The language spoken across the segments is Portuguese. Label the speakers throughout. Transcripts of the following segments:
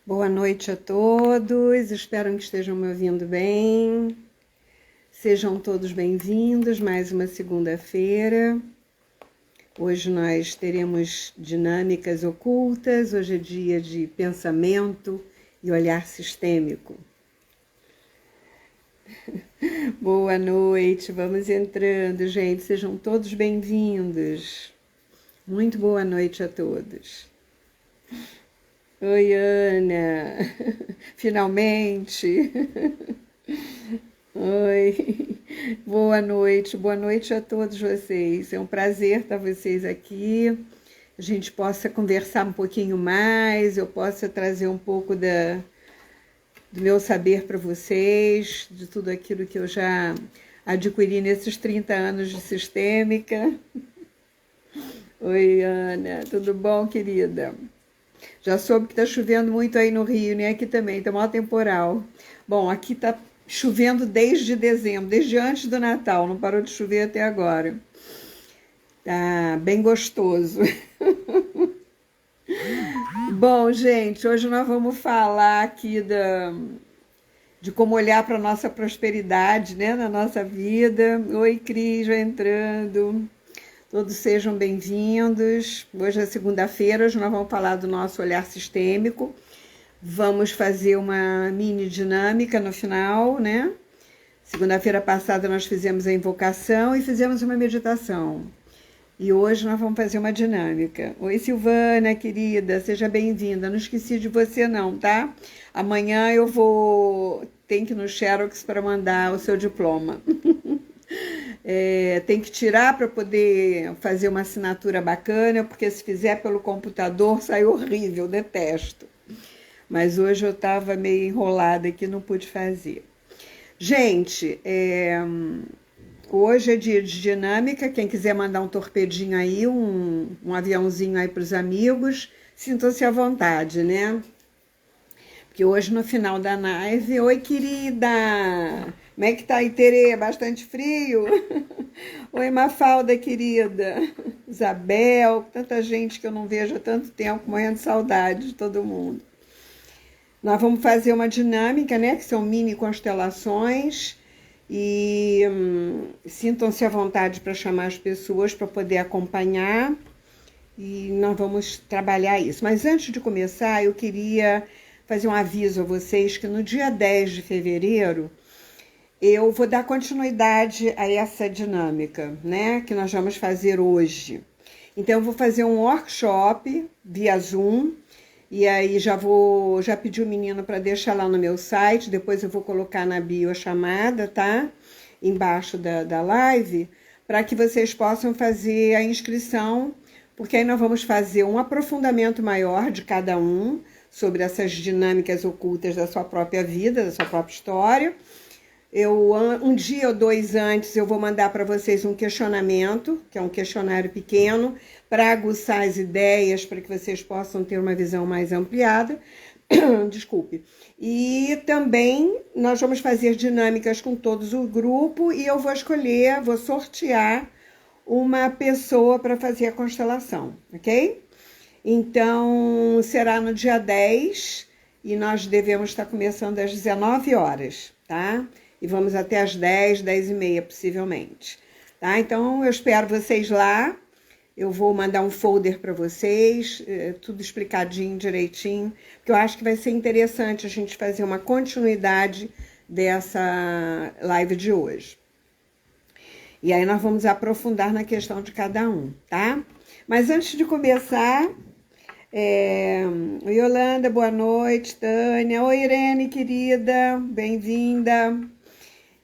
Speaker 1: Boa noite a todos, espero que estejam me ouvindo bem. Sejam todos bem-vindos, mais uma segunda-feira. Hoje nós teremos dinâmicas ocultas, hoje é dia de pensamento e olhar sistêmico. Boa noite, vamos entrando, gente, sejam todos bem-vindos. Muito boa noite a todos. Oi, Ana, finalmente. Oi, boa noite a todos vocês. É um prazer estar vocês aqui. A gente possa conversar um pouquinho mais, eu possa trazer um pouco do meu saber para vocês, de tudo aquilo que eu já adquiri nesses 30 anos de sistêmica. Oi, Ana, tudo bom, querida? Já soube que está chovendo muito aí no Rio, né? Aqui também, está maior temporal. Bom, aqui está chovendo desde dezembro, desde antes do Natal, não parou de chover até agora. Tá bem gostoso. Bom, gente, hoje nós vamos falar aqui de como olhar para a nossa prosperidade, né? Na nossa vida. Oi, Cris, já entrando. Todos sejam bem-vindos. Hoje é segunda-feira, hoje nós vamos falar do nosso olhar sistêmico. Vamos fazer uma mini dinâmica no final, né? Segunda-feira passada nós fizemos a invocação e fizemos uma meditação. E hoje nós vamos fazer uma dinâmica. Oi, Silvana, querida, seja bem-vinda. Não esqueci de você não, tá? Amanhã eu tenho que ir no Xerox para mandar o seu diploma. Tem que tirar para poder fazer uma assinatura bacana, porque se fizer pelo computador sai horrível, detesto. Mas hoje eu estava meio enrolada aqui, não pude fazer. Gente, hoje é dia de dinâmica, quem quiser mandar um torpedinho aí, um aviãozinho aí para os amigos, sintam-se à vontade, né? Porque hoje no final da live, oi querida, como é que tá aí, Terê? Bastante frio? Oi, Mafalda, querida. Isabel, tanta gente que eu não vejo há tanto tempo, morrendo de saudade de todo mundo. Nós vamos fazer uma dinâmica, né? Que são mini constelações. E sintam-se à vontade para chamar as pessoas para poder acompanhar. E nós vamos trabalhar isso. Mas antes de começar, eu queria fazer um aviso a vocês que no dia 10 de fevereiro eu vou dar continuidade a essa dinâmica, né, que nós vamos fazer hoje. Então, eu vou fazer um workshop via Zoom, e aí já pedi o menino para deixar lá no meu site, depois eu vou colocar na bio a chamada, tá? Embaixo da live, para que vocês possam fazer a inscrição, porque aí nós vamos fazer um aprofundamento maior de cada um, sobre essas dinâmicas ocultas da sua própria vida, da sua própria história. Um dia ou dois antes eu vou mandar para vocês um questionamento, que é um questionário pequeno, para aguçar as ideias, para que vocês possam ter uma visão mais ampliada. Desculpe. E também nós vamos fazer dinâmicas com todos o grupo e eu vou sortear uma pessoa para fazer a constelação, ok? Então, será no dia 10 e nós devemos estar começando às 19 horas, tá? E vamos até às 10, 10 e meia, possivelmente. Tá? Então, eu espero vocês lá. Eu vou mandar um folder para vocês, tudo explicadinho, direitinho, porque eu acho que vai ser interessante a gente fazer uma continuidade dessa live de hoje. E aí nós vamos aprofundar na questão de cada um, tá? Mas antes de começar... Oi, Yolanda, boa noite, Tânia. Oi, Irene, querida, bem-vinda.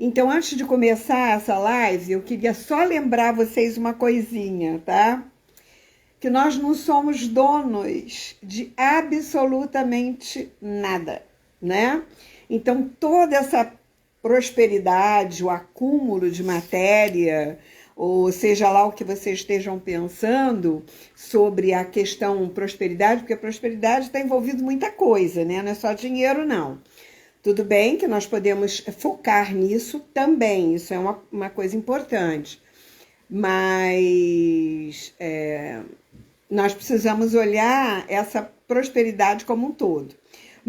Speaker 1: Então, antes de começar essa live, eu queria só lembrar vocês uma coisinha, tá? Que nós não somos donos de absolutamente nada, né? Então, toda essa prosperidade, o acúmulo de matéria, ou seja lá o que vocês estejam pensando sobre a questão prosperidade, porque a prosperidade está envolvido muita coisa, né? Não é só dinheiro, não. Tudo bem que nós podemos focar nisso também, isso é uma coisa importante. Mas nós precisamos olhar essa prosperidade como um todo.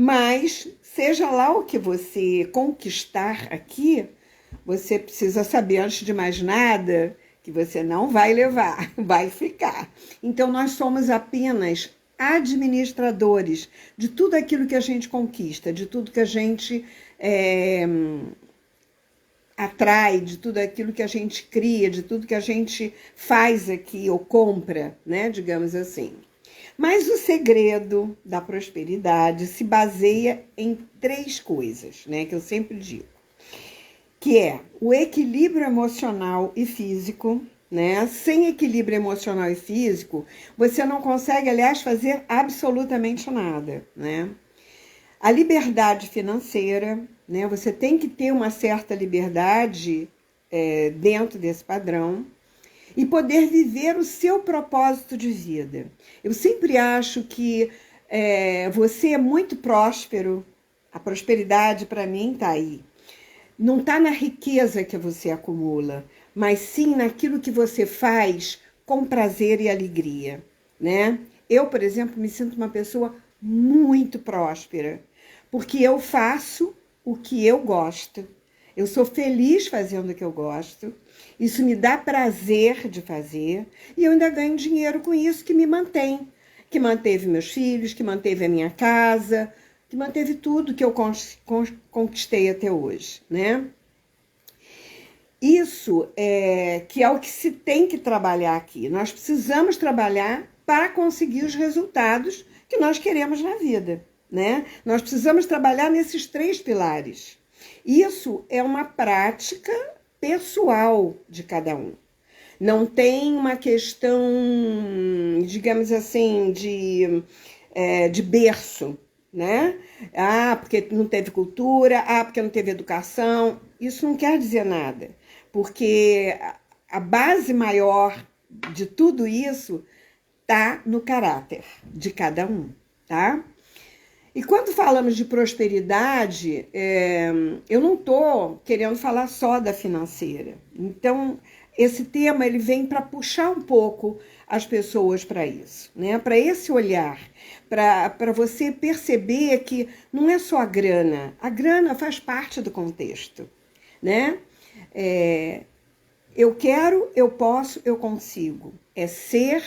Speaker 1: Mas, seja lá o que você conquistar aqui, você precisa saber, antes de mais nada, que você não vai levar, vai ficar. Então, nós somos apenas administradores de tudo aquilo que a gente conquista, de tudo que a gente atrai, de tudo aquilo que a gente cria, de tudo que a gente faz aqui ou compra, né? Digamos assim. Mas o segredo da prosperidade se baseia em 3 coisas, né? Que eu sempre digo. Que é o equilíbrio emocional e físico, né? Sem equilíbrio emocional e físico, você não consegue, aliás, fazer absolutamente nada, né? A liberdade financeira, né? Você tem que ter uma certa liberdade dentro desse padrão e poder viver o seu propósito de vida. Eu sempre acho que você é muito próspero, a prosperidade para mim está aí. Não está na riqueza que você acumula, mas sim naquilo que você faz com prazer e alegria, né? Eu, por exemplo, me sinto uma pessoa muito próspera, porque eu faço o que eu gosto. Eu sou feliz fazendo o que eu gosto. Isso me dá prazer de fazer e eu ainda ganho dinheiro com isso que me mantém, que manteve meus filhos, que manteve a minha casa, que manteve tudo que eu conquistei até hoje, né? Isso que é o que se tem que trabalhar aqui. Nós precisamos trabalhar para conseguir os resultados que nós queremos na vida, né? Nós precisamos trabalhar nesses 3 pilares. Isso é uma prática pessoal de cada um. Não tem uma questão, digamos assim, de berço, né? Ah, porque não teve cultura, porque não teve educação. Isso não quer dizer nada, porque a base maior de tudo isso está no caráter de cada um, tá? E quando falamos de prosperidade, eu não estou querendo falar só da financeira. Então, esse tema ele vem para puxar um pouco as pessoas para isso, né? Para esse olhar, para você perceber que não é só a grana faz parte do contexto, né? Eu quero, eu posso, eu consigo. É ser,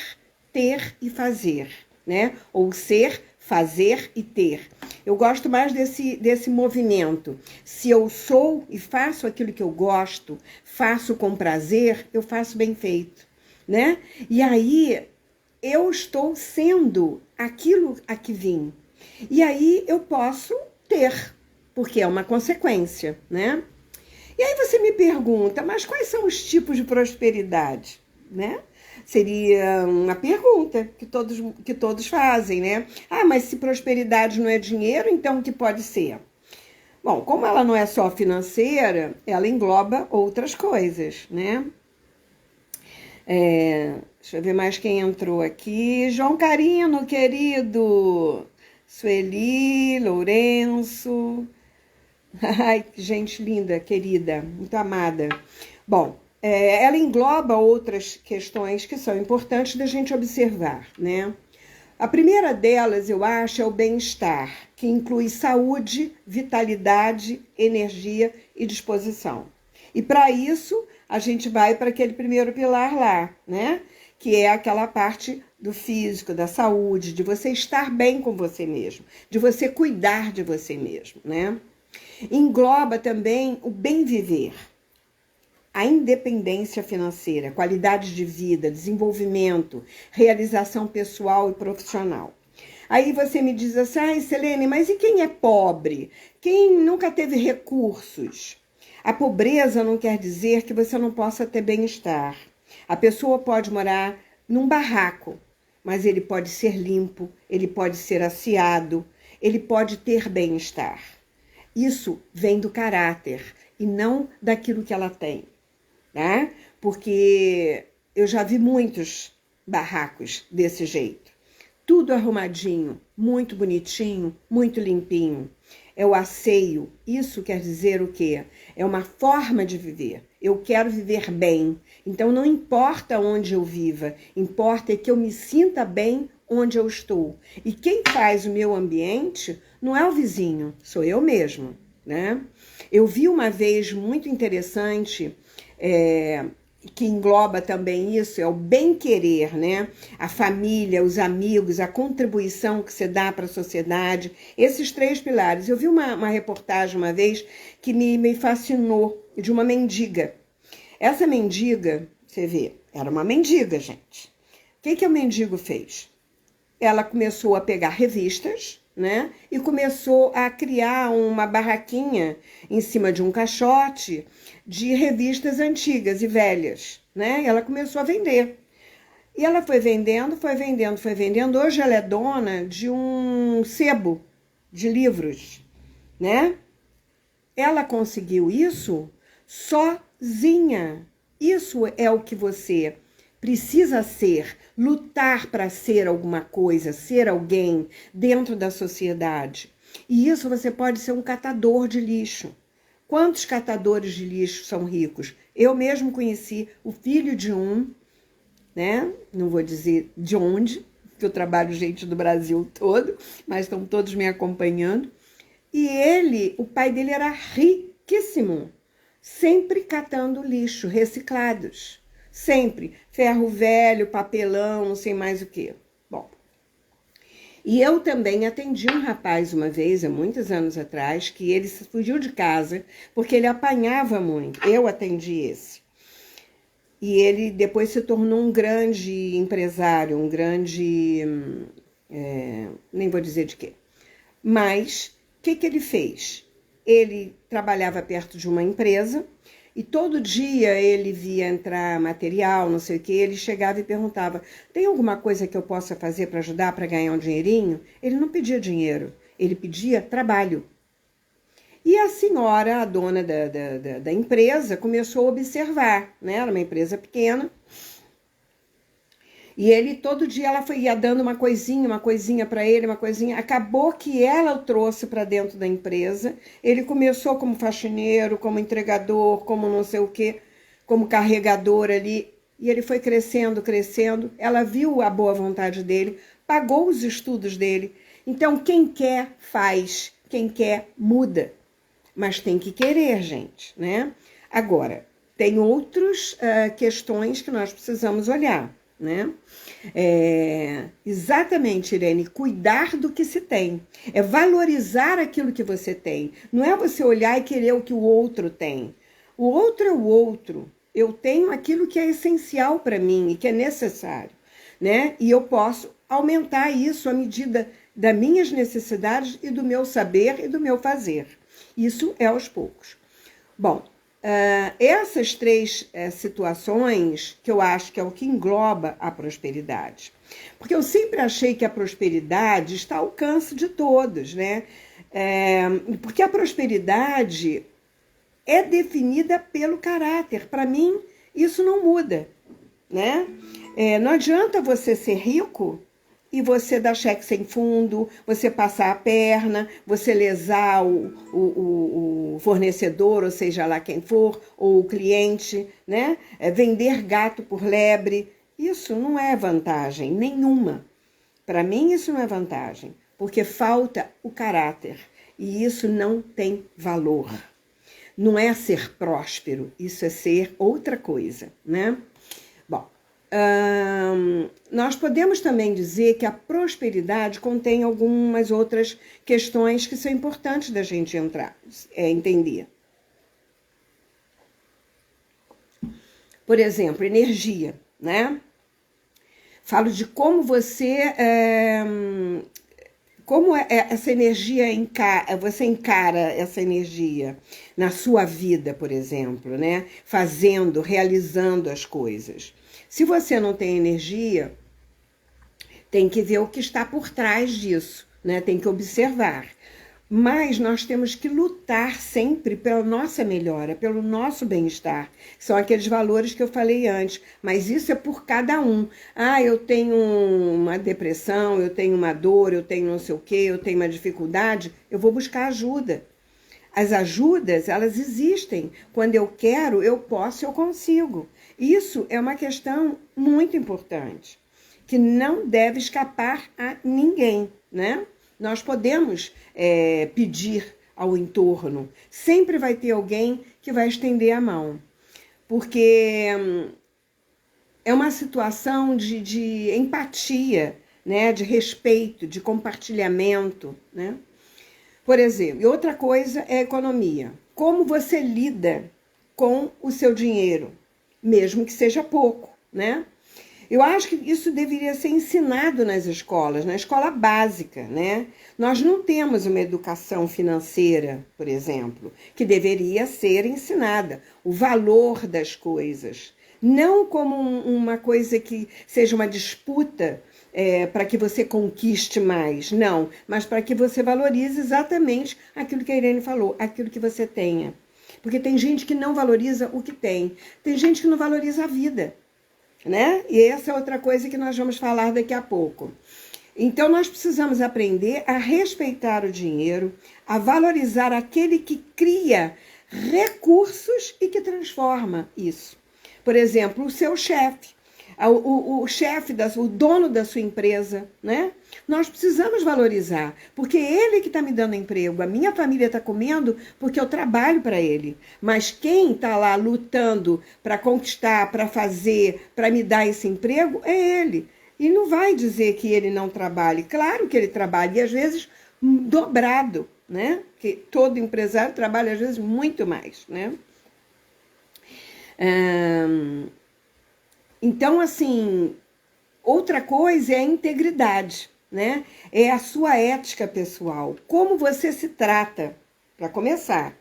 Speaker 1: ter e fazer, né? Ou ser, fazer e ter. Eu gosto mais desse movimento. Se eu sou e faço aquilo que eu gosto, faço com prazer, eu faço bem feito, né? E aí eu estou sendo aquilo a que vim. E aí eu posso ter, porque é uma consequência, né? E aí você me pergunta, mas quais são os tipos de prosperidade, né? Seria uma pergunta que todos fazem, né? Mas se prosperidade não é dinheiro, então o que pode ser? Bom, como ela não é só financeira, ela engloba outras coisas, né? Deixa eu ver mais quem entrou aqui. João Carino, querido. Sueli, Lourenço. Ai, gente linda, querida, muito amada. Bom, ela engloba outras questões que são importantes da gente observar, né? A primeira delas, eu acho, é o bem-estar, que inclui saúde, vitalidade, energia e disposição. E para isso, a gente vai para aquele primeiro pilar lá, né? Que é aquela parte do físico, da saúde, de você estar bem com você mesmo, de você cuidar de você mesmo, né? Engloba também o bem viver, a independência financeira, qualidade de vida, desenvolvimento, realização pessoal e profissional. Aí você me diz assim, Selene, mas e quem é pobre? Quem nunca teve recursos? A pobreza não quer dizer que você não possa ter bem-estar. A pessoa pode morar num barraco, mas ele pode ser limpo, ele pode ser asseado, ele pode ter bem-estar. Isso vem do caráter e não daquilo que ela tem, né? Porque eu já vi muitos barracos desse jeito. Tudo arrumadinho, muito bonitinho, muito limpinho. É o asseio. Isso quer dizer o quê? É uma forma de viver. Eu quero viver bem. Então não importa onde eu viva, importa que eu me sinta bem onde eu estou. E quem faz o meu ambiente não é o vizinho, sou eu mesmo, né? Eu vi uma vez muito interessante, que engloba também isso, é o bem-querer, né? A família, os amigos, a contribuição que você dá para a sociedade, esses 3 pilares. Eu vi uma reportagem uma vez que me fascinou, de uma mendiga. Essa mendiga, você vê, era uma mendiga, gente. O que o mendigo fez? Ela começou a pegar revistas, né? E começou a criar uma barraquinha em cima de um caixote de revistas antigas e velhas, né? E ela começou a vender. E ela foi vendendo, foi vendendo, foi vendendo. Hoje ela é dona de um sebo de livros, né? Ela conseguiu isso sozinha. Isso é o que você precisa ser, lutar para ser alguma coisa, ser alguém dentro da sociedade. E isso você pode ser um catador de lixo. Quantos catadores de lixo são ricos? Eu mesmo conheci o filho de um, né? Não vou dizer de onde, porque eu trabalho gente do Brasil todo, mas estão todos me acompanhando. E ele, o pai dele era riquíssimo, sempre catando lixo, reciclados. Sempre. Ferro velho, papelão, não sei mais o quê. Bom. E eu também atendi um rapaz uma vez, há muitos anos atrás, que ele fugiu de casa porque ele apanhava muito. Eu atendi esse. E ele depois se tornou um grande empresário, um grande... nem vou dizer de quê. Mas, o que ele fez? Ele trabalhava perto de uma empresa e todo dia ele via entrar material, não sei o que, ele chegava e perguntava, tem alguma coisa que eu possa fazer para ajudar, para ganhar um dinheirinho? Ele não pedia dinheiro, ele pedia trabalho. E a senhora, a dona da empresa, começou a observar, né? Era uma empresa pequena. E ele, todo dia, ia dando uma coisinha para ele, uma coisinha. Acabou que ela o trouxe para dentro da empresa. Ele começou como faxineiro, como entregador, como não sei o quê, como carregador ali. E ele foi crescendo, crescendo. Ela viu a boa vontade dele, pagou os estudos dele. Então, quem quer, faz. Quem quer, muda. Mas tem que querer, gente, né? Agora, tem outras questões que nós precisamos olhar, né? Exatamente, Irene, cuidar do que se tem, é valorizar aquilo que você tem, não é você olhar e querer o que o outro tem. O outro é o outro, eu tenho aquilo que é essencial para mim e que é necessário, né? E eu posso aumentar isso à medida das minhas necessidades e do meu saber e do meu fazer. Isso é aos poucos. Bom, essas 3 situações que eu acho que é o que engloba a prosperidade. Porque eu sempre achei que a prosperidade está ao alcance de todos, né? Porque a prosperidade é definida pelo caráter. Para mim, isso não muda, né? Não adianta você ser rico e você dar cheque sem fundo, você passar a perna, você lesar o fornecedor, ou seja lá quem for, ou o cliente, né? Vender gato por lebre. Isso não é vantagem nenhuma. Para mim, isso não é vantagem, porque falta o caráter. E isso não tem valor. Não é ser próspero, isso é ser outra coisa, né? Bom, nós podemos também dizer que a prosperidade contém algumas outras questões que são importantes da gente entender. Por exemplo, energia, né? Falo de como você... como essa energia você encara essa energia na sua vida, por exemplo, né? Fazendo, realizando as coisas. Se você não tem energia, tem que ver o que está por trás disso, né? Tem que observar. Mas nós temos que lutar sempre pela nossa melhora, pelo nosso bem-estar. São aqueles valores que eu falei antes, mas isso é por cada um. Eu tenho uma depressão, eu tenho uma dor, eu tenho não sei o quê, eu tenho uma dificuldade, eu vou buscar ajuda. As ajudas, elas existem. Quando eu quero, eu posso, eu consigo. Isso é uma questão muito importante. que não deve escapar a ninguém, né? Nós podemos pedir ao entorno, sempre vai ter alguém que vai estender a mão, porque é uma situação de empatia, né? De respeito, de compartilhamento, né? Por exemplo, e outra coisa é a economia. Como você lida com o seu dinheiro, mesmo que seja pouco, né? Eu acho que isso deveria ser ensinado nas escolas, na escola básica, né? Nós não temos uma educação financeira, por exemplo, que deveria ser ensinada. O valor das coisas. Não como uma coisa que seja uma disputa para que você conquiste mais, não. Mas para que você valorize exatamente aquilo que a Irene falou, aquilo que você tenha. Porque tem gente que não valoriza o que tem. Tem gente que não valoriza a vida, né? E essa é outra coisa que nós vamos falar daqui a pouco. Então, nós precisamos aprender a respeitar o dinheiro, a valorizar aquele que cria recursos e que transforma isso. Por exemplo, o seu chefe, o chefe, o dono da sua empresa, né? Nós precisamos valorizar, porque ele que está me dando emprego, a minha família está comendo porque eu trabalho para ele. Mas quem está lá lutando para conquistar, para fazer, para me dar esse emprego, é ele. E não vai dizer que ele não trabalhe. Claro que ele trabalha, e às vezes dobrado, né? Porque todo empresário trabalha às vezes muito mais, né? Então, assim, outra coisa é a integridade, né? É a sua ética pessoal. Como você se trata, para começar.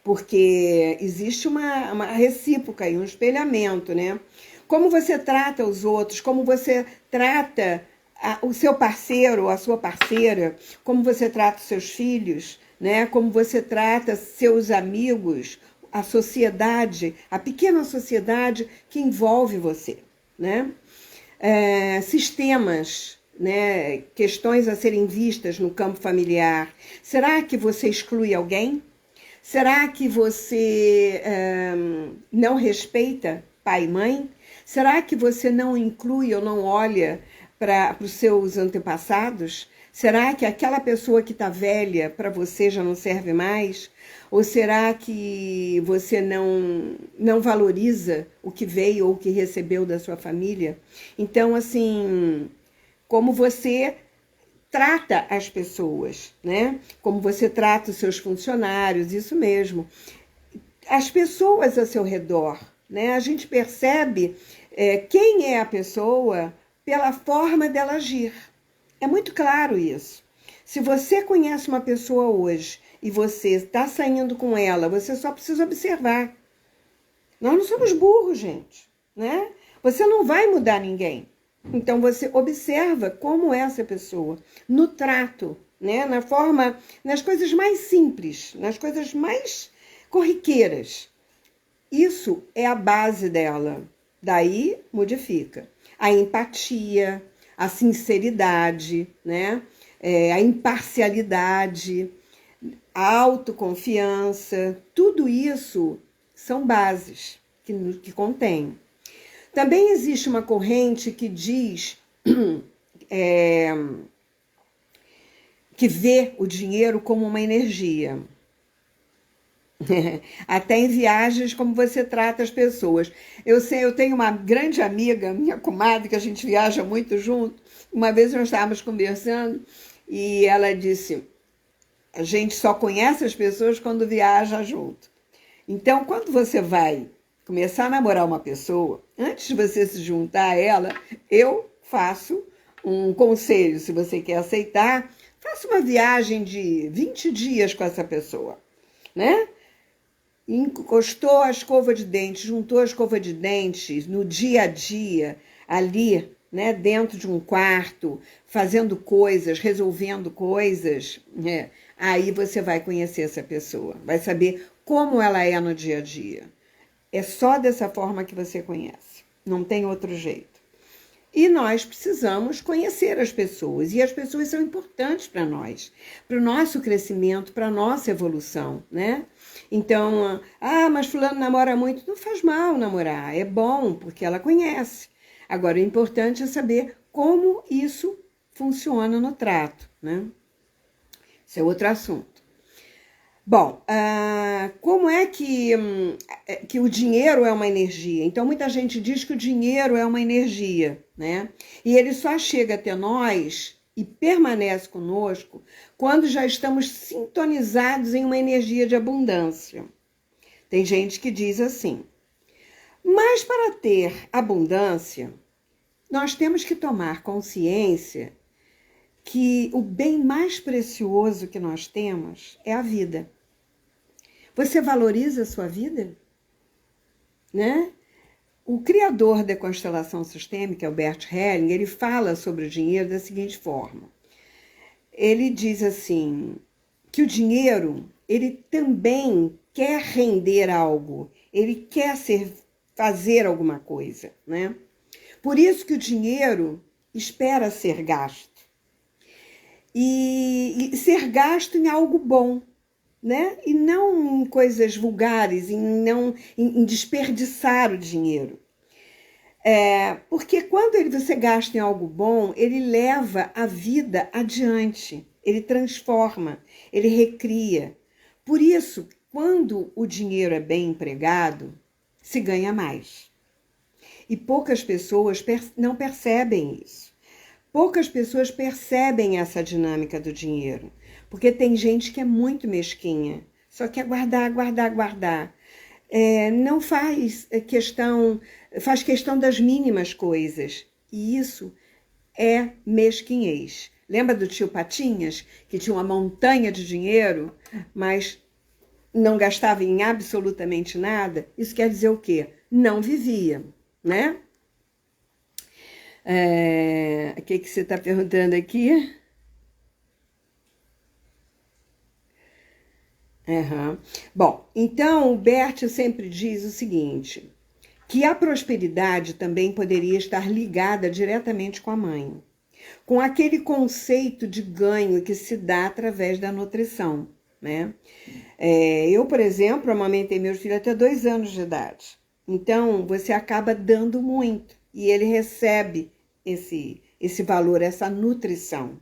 Speaker 1: Porque existe uma recíproca e um espelhamento, né? Como você trata os outros, como você trata o seu parceiro ou a sua parceira, como você trata os seus filhos, né? Como você trata seus amigos, a sociedade, a pequena sociedade que envolve você, né? Sistemas, né? Questões a serem vistas no campo familiar. Será que você exclui alguém? Será que você não respeita pai e mãe? Será que você não inclui ou não olha para os seus antepassados? Será que aquela pessoa que está velha para você já não serve mais? Ou será que você não valoriza o que veio ou o que recebeu da sua família? Então, assim, como você trata as pessoas, né? Como você trata os seus funcionários, isso mesmo. As pessoas ao seu redor, né? A gente percebe quem é a pessoa pela forma dela agir. É muito claro isso. Se você conhece uma pessoa hoje e você está saindo com ela, você só precisa observar. Nós não somos burros, gente, né? Você não vai mudar ninguém. Então você observa como é essa pessoa, no trato, né? Na forma, nas coisas mais simples, nas coisas mais corriqueiras. Isso é a base dela. Daí modifica. A empatia, a sinceridade, né? A imparcialidade, a autoconfiança, tudo isso são bases que contém. Também existe uma corrente que diz que vê o dinheiro como uma energia. Até em viagens, como você trata as pessoas. Eu tenho uma grande amiga, minha comadre, que a gente viaja muito junto. Uma vez nós estávamos conversando e ela disse: a gente só conhece as pessoas quando viaja junto. Então, quando você vai começar a namorar uma pessoa, antes de você se juntar a ela, eu faço um conselho. Se você quer aceitar, faça uma viagem de 20 dias com essa pessoa, né? Encostou a escova de dente, juntou a escova de dente no dia a dia, ali, né, dentro de um quarto, fazendo coisas, resolvendo coisas, né? Aí você vai conhecer essa pessoa, vai saber como ela é no dia a dia. É só dessa forma que você conhece, não tem outro jeito. E nós precisamos conhecer as pessoas, e as pessoas são importantes para nós, para o nosso crescimento, para a nossa evolução, né? Então, mas fulano namora muito, não faz mal namorar, é bom, porque ela conhece. Agora, o importante é saber como isso funciona no trato, né? Esse é outro assunto. Bom, como é que o dinheiro é uma energia? Então, muita gente diz que o dinheiro é uma energia, né? E ele só chega até nós e permanece conosco quando já estamos sintonizados em uma energia de abundância. Tem gente que diz assim, mas para ter abundância, nós temos que tomar consciência que o bem mais precioso que nós temos é a vida. Você valoriza a sua vida? Né? O criador da constelação sistêmica, o Bert Helling, ele fala sobre o dinheiro da seguinte forma. Ele diz assim, que o dinheiro, ele também quer render algo, ele quer fazer alguma coisa, né? Por isso que o dinheiro espera ser gasto. E ser gasto em algo bom, né? E não em coisas vulgares, em desperdiçar o dinheiro. Porque quando você gasta em algo bom, ele leva a vida adiante, ele transforma, ele recria. Por isso, quando o dinheiro é bem empregado, se ganha mais. E poucas pessoas não percebem isso. Poucas pessoas percebem essa dinâmica do dinheiro, porque tem gente que é muito mesquinha, só quer guardar, guardar, guardar. Não faz questão das mínimas coisas, e isso é mesquinhez. Lembra do tio Patinhas, que tinha uma montanha de dinheiro, mas não gastava em absolutamente nada? Isso quer dizer o quê? Não vivia, né? O que você está perguntando aqui? Uhum. Bom, então o Bert sempre diz o seguinte, que a prosperidade também poderia estar ligada diretamente com a mãe, com aquele conceito de ganho que se dá através da nutrição, né? Eu, por exemplo, amamentei meus filhos até 2 anos de idade, então você acaba dando muito e ele recebe esse valor, essa nutrição.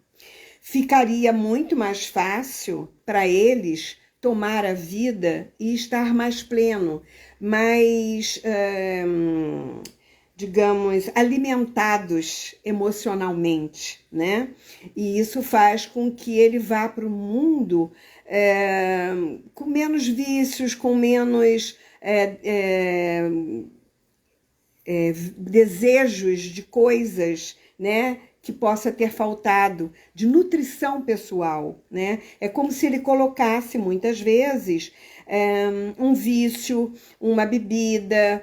Speaker 1: Ficaria muito mais fácil para eles tomar a vida e estar mais pleno, mais, digamos, alimentados emocionalmente, né? E isso faz com que ele vá para o mundo com menos vícios, com menos desejos de coisas, né, que possa ter faltado, de nutrição pessoal, né? É como se ele colocasse, muitas vezes, um vício, uma bebida,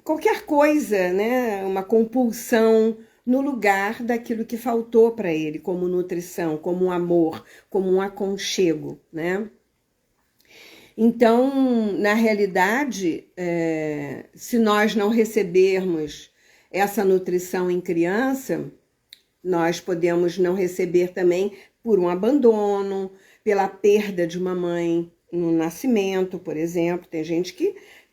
Speaker 1: qualquer coisa, né? Uma compulsão no lugar daquilo que faltou para ele, como nutrição, como um amor, como um aconchego, né? Então, na realidade, se nós não recebermos essa nutrição em criança, nós podemos não receber também por um abandono, pela perda de uma mãe no nascimento, por exemplo. Tem gente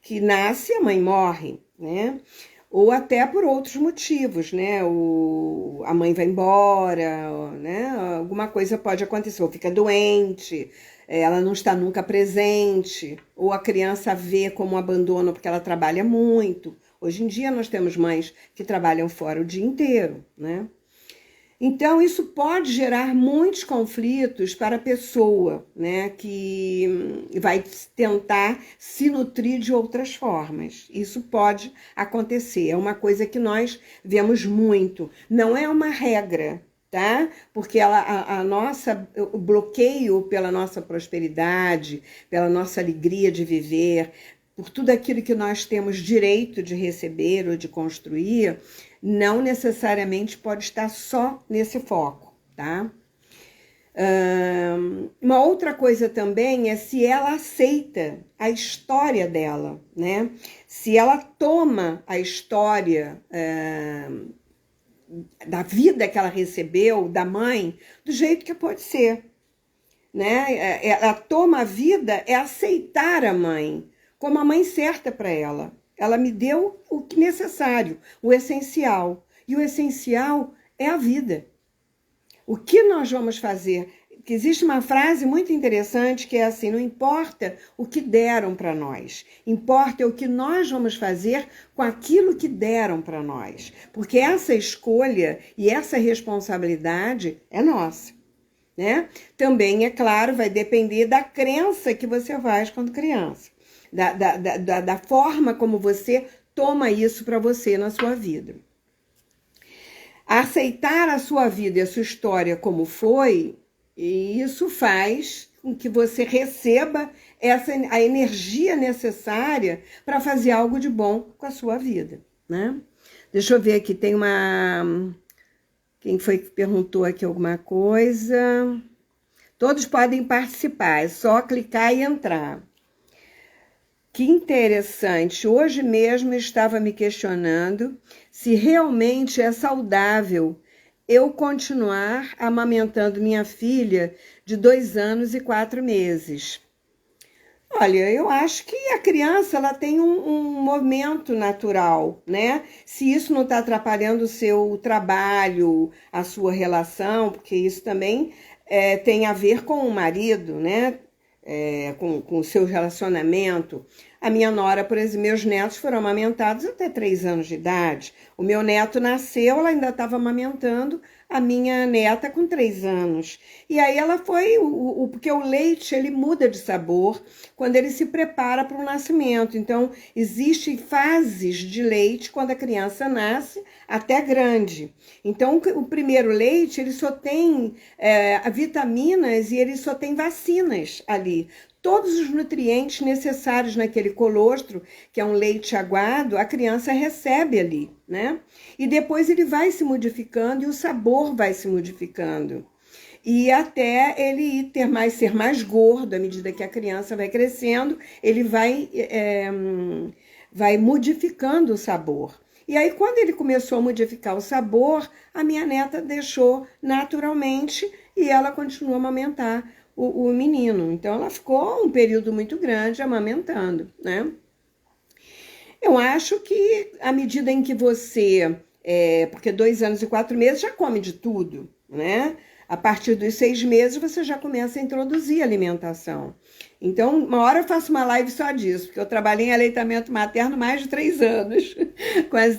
Speaker 1: que nasce e a mãe morre, né? Ou até por outros motivos, né? A mãe vai embora, né? Alguma coisa pode acontecer, ou fica doente, ela não está nunca presente, ou a criança vê como abandono porque ela trabalha muito. Hoje em dia nós temos mães que trabalham fora o dia inteiro, né? Então, isso pode gerar muitos conflitos para a pessoa, né, que vai tentar se nutrir de outras formas. Isso pode acontecer, é uma coisa que nós vemos muito. Não é uma regra, tá? Porque o bloqueio pela nossa prosperidade, pela nossa alegria de viver, por tudo aquilo que nós temos direito de receber ou de construir, não necessariamente pode estar só nesse foco, tá? Uma outra coisa também é se ela aceita a história dela, né? Se ela toma a história da vida que ela recebeu, da mãe, do jeito que pode ser, né? Ela toma a vida, é aceitar a mãe como a mãe certa para ela. Ela me deu o que necessário, o essencial. E o essencial é a vida. O que nós vamos fazer? Que existe uma frase muito interessante que é assim: não importa o que deram para nós, importa o que nós vamos fazer com aquilo que deram para nós. Porque essa escolha e essa responsabilidade é nossa, né? Também, é claro, vai depender da crença que você faz quando criança, da forma como você toma isso para você na sua vida. Aceitar a sua vida e a sua história como foi, e isso faz com que você receba a energia necessária para fazer algo de bom com a sua vida, né? Deixa eu ver aqui, tem uma... Quem foi que perguntou aqui alguma coisa? Todos podem participar, é só clicar e entrar. Que interessante, hoje mesmo estava me questionando se realmente é saudável eu continuar amamentando minha filha de 2 anos e 4 meses. Olha, eu acho que a criança ela tem um movimento natural, né? Se isso não está atrapalhando o seu trabalho, a sua relação, porque isso também tem a ver com o marido, né? Com o seu relacionamento. A minha nora, por exemplo, meus netos foram amamentados até 3 anos de idade. O meu neto nasceu, ela ainda estava amamentando a minha neta com 3 anos. E aí ela foi, porque o leite ele muda de sabor quando ele se prepara para o nascimento. Então, existem fases de leite quando a criança nasce até grande. Então, o primeiro leite, ele só tem vitaminas e ele só tem vacinas ali. Todos os nutrientes necessários naquele colostro, que é um leite aguado, a criança recebe ali, né? E depois ele vai se modificando e o sabor vai se modificando. E até ele ser mais gordo, à medida que a criança vai crescendo, ele vai modificando o sabor. E aí, quando ele começou a modificar o sabor, a minha neta deixou naturalmente e ela continuou a amamentar o menino. Então, ela ficou um período muito grande amamentando, né? Eu acho que à medida em que você... porque 2 anos e 4 meses já come de tudo, né? A partir dos 6 meses você já começa a introduzir alimentação. Então, uma hora eu faço uma live só disso, porque eu trabalhei em aleitamento materno mais de 3 anos, com as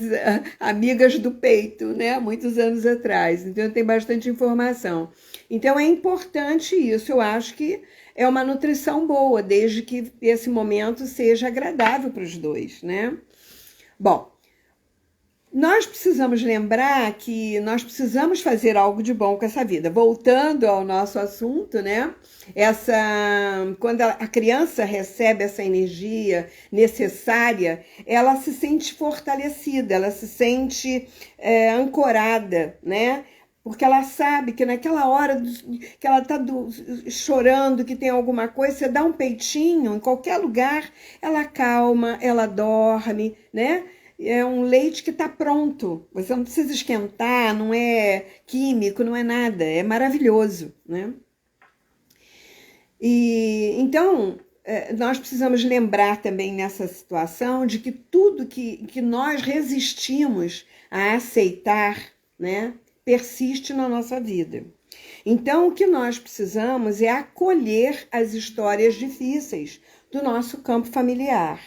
Speaker 1: amigas do peito, né? Muitos anos atrás. Então, eu tenho bastante informação. Então, é importante isso. Eu acho que é uma nutrição boa, desde que esse momento seja agradável para os dois, né? Bom, nós precisamos lembrar que nós precisamos fazer algo de bom com essa vida. Voltando ao nosso assunto, né? Quando a criança recebe essa energia necessária, ela se sente fortalecida, ela se sente ancorada, né? Porque ela sabe que naquela hora que ela está chorando, que tem alguma coisa, você dá um peitinho, em qualquer lugar, ela acalma, ela dorme, né? É um leite que está pronto, você não precisa esquentar, não é químico, não é nada, é maravilhoso, né? E então, nós precisamos lembrar também nessa situação de que tudo que nós resistimos a aceitar, né, persiste na nossa vida. Então, o que nós precisamos é acolher as histórias difíceis do nosso campo familiar,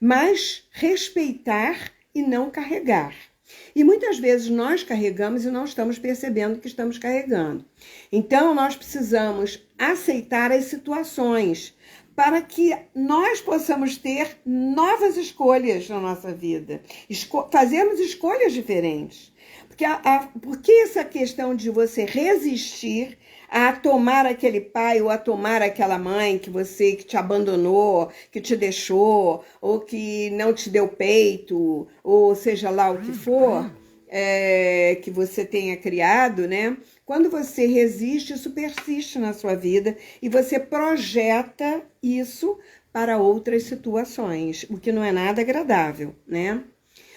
Speaker 1: mas respeitar e não carregar. E muitas vezes nós carregamos e não estamos percebendo que estamos carregando. Então, nós precisamos aceitar as situações para que nós possamos ter novas escolhas na nossa vida, fazermos escolhas diferentes. Porque essa questão de você resistir a tomar aquele pai ou a tomar aquela mãe que te abandonou, que te deixou, ou que não te deu peito, ou seja lá o que for, que você tenha criado, né? Quando você resiste, isso persiste na sua vida e você projeta isso para outras situações, o que não é nada agradável, né?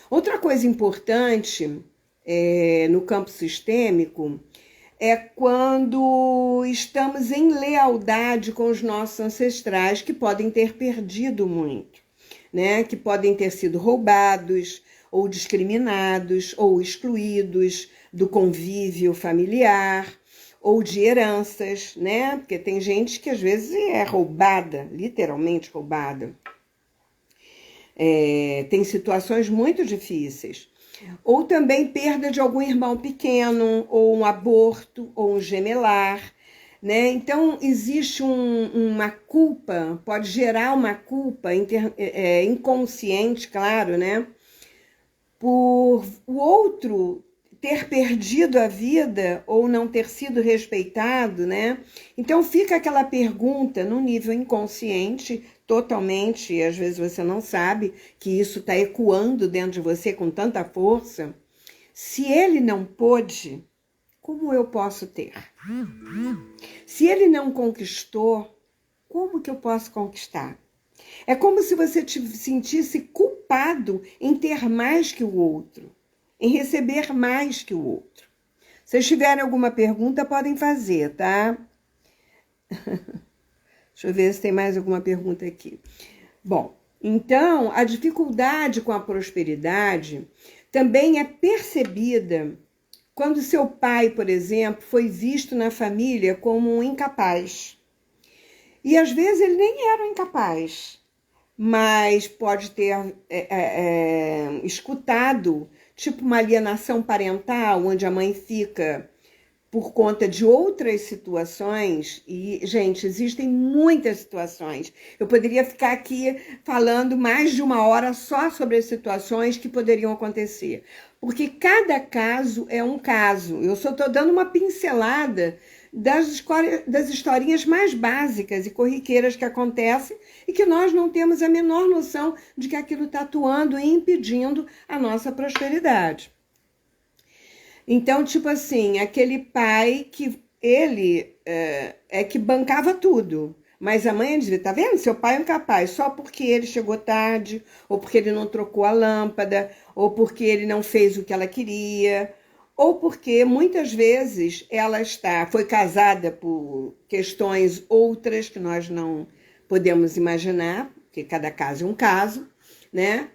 Speaker 1: Outra coisa importante no campo sistêmico é quando estamos em lealdade com os nossos ancestrais que podem ter perdido muito, né, que podem ter sido roubados, ou discriminados, ou excluídos do convívio familiar, ou de heranças, né? Porque tem gente que às vezes é roubada, literalmente roubada. Tem situações muito difíceis. Ou também perda de algum irmão pequeno, ou um aborto, ou um gemelar, né? Então, existe uma culpa, pode gerar uma culpa inconsciente, claro, né? Por o outro ter perdido a vida ou não ter sido respeitado, né? Então fica aquela pergunta no nível inconsciente, totalmente, e às vezes você não sabe que isso está ecoando dentro de você com tanta força. Se ele não pôde, como eu posso ter? Se ele não conquistou, como que eu posso conquistar? É como se você se sentisse culpado em ter mais que o outro, em receber mais que o outro. Se vocês tiverem alguma pergunta, podem fazer, tá? Deixa eu ver se tem mais alguma pergunta aqui. Bom, então, a dificuldade com a prosperidade também é percebida quando seu pai, por exemplo, foi visto na família como um incapaz. E às vezes ele nem era um incapaz, mas pode ter escutado, tipo uma alienação parental, onde a mãe fica por conta de outras situações. E, gente, existem muitas situações. Eu poderia ficar aqui falando mais de 1 hora só sobre as situações que poderiam acontecer, porque cada caso é um caso. Eu só estou dando uma pincelada das historinhas mais básicas e corriqueiras que acontecem e que nós não temos a menor noção de que aquilo está atuando e impedindo a nossa prosperidade. Então, tipo assim, aquele pai que ele que bancava tudo, mas a mãe dizia, tá vendo? Seu pai é incapaz, só porque ele chegou tarde, ou porque ele não trocou a lâmpada, ou porque ele não fez o que ela queria, ou porque muitas vezes ela foi casada por questões outras que nós não podemos imaginar, porque cada caso é um caso, né?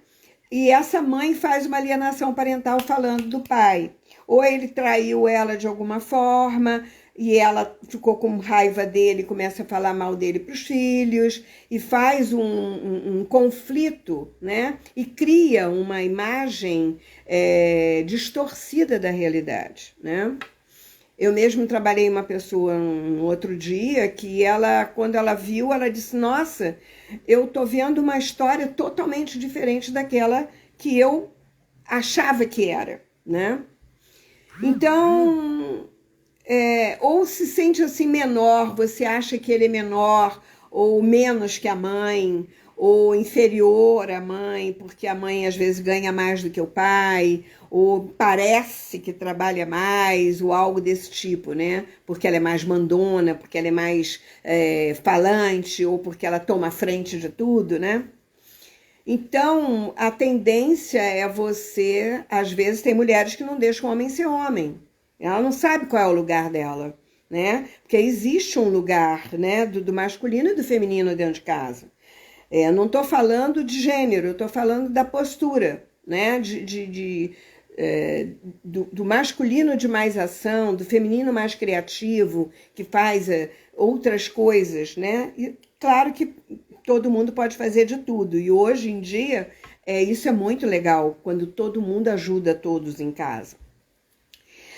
Speaker 1: E essa mãe faz uma alienação parental falando do pai. Ou ele traiu ela de alguma forma e ela ficou com raiva dele, começa a falar mal dele para os filhos e faz um conflito, né? E cria uma imagem distorcida da realidade, né? Eu mesmo trabalhei uma pessoa um outro dia que ela, quando ela viu, ela disse, nossa, eu tô vendo uma história totalmente diferente daquela que eu achava que era, né? Então, ou se sente assim menor, você acha que ele é menor ou menos que a mãe, ou inferior à mãe, porque a mãe às vezes ganha mais do que o pai, ou parece que trabalha mais, ou algo desse tipo, né? Porque ela é mais mandona, porque ela é mais falante, ou porque ela toma a frente de tudo, né? Então, a tendência é você, às vezes tem mulheres que não deixam o homem ser homem. Ela não sabe qual é o lugar dela, né? Porque existe um lugar, né, do masculino e do feminino dentro de casa. Não estou falando de gênero, eu estou falando da postura, né? Do masculino de mais ação, do feminino mais criativo, que faz outras coisas, né? E claro que todo mundo pode fazer de tudo. E hoje em dia, isso é muito legal, quando todo mundo ajuda todos em casa.